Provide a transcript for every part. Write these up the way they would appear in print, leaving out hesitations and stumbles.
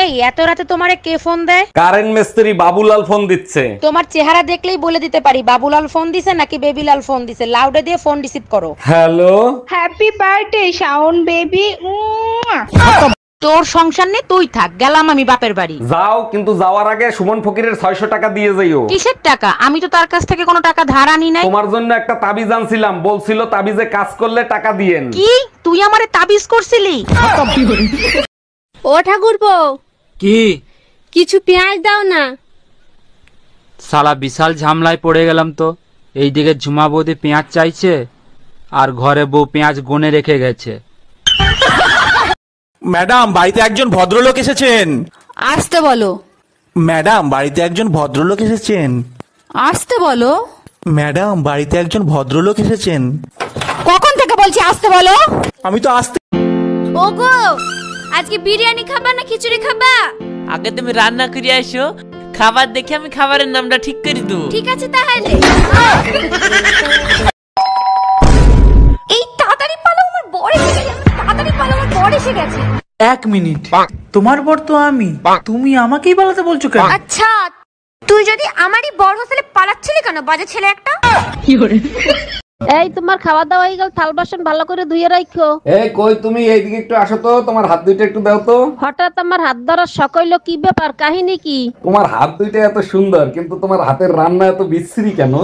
এই এত রাতে তোমারে কে ফোন দেয়? কারেন্ট মিস্ত্রি বাবুলাল ফোন দিচ্ছে। তোমার চেহারা দেখলেই বলে দিতে পারি বাবুলাল ফোন দিছে নাকি বেবিলাল ফোন দিছে। লাউডে দিয়ে ফোন রিসিভ করো। Hello, happy birthday Shaon baby. তোর সংসার নেই, তুই থাক, গেলাম আমি বাপের বাড়ি। যাও, কিন্তু যাওয়ার আগে সুমন ফকিরের 600 টাকা দিয়ে যাইও। কিসের টাকা? আমি তো তার কাছ থেকে কোনো টাকা ধার আনি নাই। তোমার জন্য একটা তাবিজ আনছিলাম, বলছিল তাবিজে কাজ করলে টাকা দিয়েন। কি তুই আমারে তাবিজ করছিলি? ও ঠাকুরপো, কি কিছু পেঁয়াজ দাও না। সালা বিশাল ঝামলায় পড়ে গেলাম তো। এইদিকে ঝুমা বৌদি পেঁয়াজ চাইছে আর ঘরে বউ পেঁয়াজ গনে রেখে গেছে। ম্যাডাম, বাড়িতে একজন ভদ্রলোক এসেছেন। আসতে বলো। ম্যাডাম, বাড়িতে একজন ভদ্রলোক এসেছেন। আসতে বলো। ম্যাডাম, বাড়িতে একজন ভদ্রলোক এসেছেন। কখন থেকে বলছি আসতে বলো? আমি তো আসতে। ওগো, আজকে বিরিয়ানি খাবা না খিচুড়ি খাবা? আগে তুমি রান্না করে আসো, খাবার দেখে আমি খাবারের নামটা ঠিক করে দেবো। ঠিক আছে তাহলে। এই তাড়াতাড়ি পালাও, আমার বর এসে গেছে। তাড়াতাড়ি পালাও, আমার বর এসে গেছে। 1 মিনিট, তোমার বর তো আমি, তুমি আমাকেই পালাতে বলছো কেন? আচ্ছা, তুই যদি আমারই বর হোস্টেলে পালাচ্ছিলি কেন, বাজে ছেলে একটা? এই তোমার খাওয়া দাওয়া হয়ে গেল, থাল বাসন ভালো করে ধুয়ে রাখো। এই কই তুমি, এইদিকে একটু আসো তো, তোমার হাত দুইটা একটু দাও তো। হঠাৎ আমার হাত ধরার শখ হইলো, কি ব্যাপার, কাহিনী কি? তোমার হাত দুইটা এত সুন্দর, কিন্তু তোমার হাতের রান্না এত বিশ্রী কেন?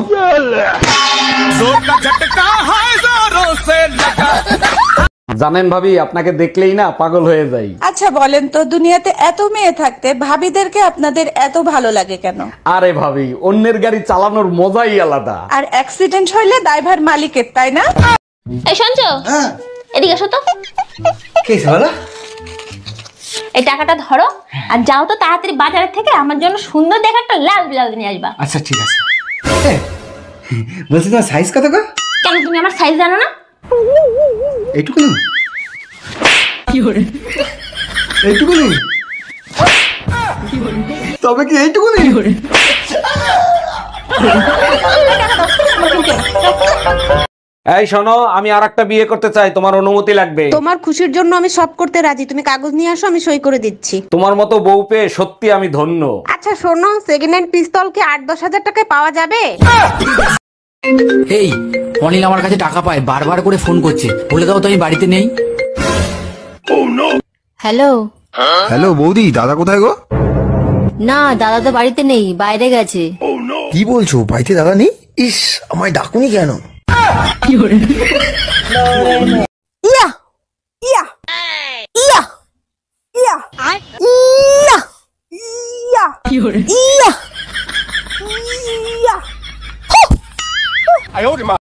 জানেন ভাবি, আপনাকে দেখলেই না পাগল হয়ে যাই। আচ্ছা বলেন তো, দুনিয়াতে এত মেয়ে থাকতে ভাবিদেরকে আপনাদের এত ভালো লাগে কেন? আরে ভাবি, অন্যের গাড়ি চালানোর মজাই আলাদা। আর অ্যাক্সিডেন্ট হইলে দায়ভার মালিকের, তাই না? এই শুনছো, এদিকে এসো তো। কি হলো? এই টাকাটা ধরো আর যাও তো তাড়াতাড়ি বাজার থেকে আমার জন্য সুন্দর দেখে একটা লাল ব্লাউজ নিয়ে আসবা। আচ্ছা ঠিক আছে। বলছি তোমার সাইজ কত গো? কেন, তুমি আমার সাইজ জানো না? এইটুকুনি? এইটুকুনি? তবে কি এইটুকুনি? এই শোনো, আমি আরেকটা বিয়ে করতে চাই, তোমার অনুমতি লাগবে। তোমার খুশির জন্য আমি সব করতে রাজি, তুমি কাগজ নিয়ে আসো, আমি সই করে দিচ্ছি। তোমার মতো বউ পেয়ে সত্যি আমি ধন্য। আচ্ছা শোনো, সেকেন্ড হ্যান্ড পিস্তল কি 8-10 হাজার টাকায় পাওয়া যাবে? এই অনিল আমার কাছে টাকা পায়, বারবার করে ফোন করছে, বলে দাও তো আমি বাড়িতে নেই। হ্যালো। হ্যালো বৌদি, দাদা কোথায় গো? না, দাদা তো বাড়িতে নেই, বাইরে গেছে। কি বলছো, বাড়িতে দাদা নেই? ইস, আমায় ডাকুনি কেন? ইয়া ইয়া ইয়া ইয়া ইয়া ইয়া ইয়া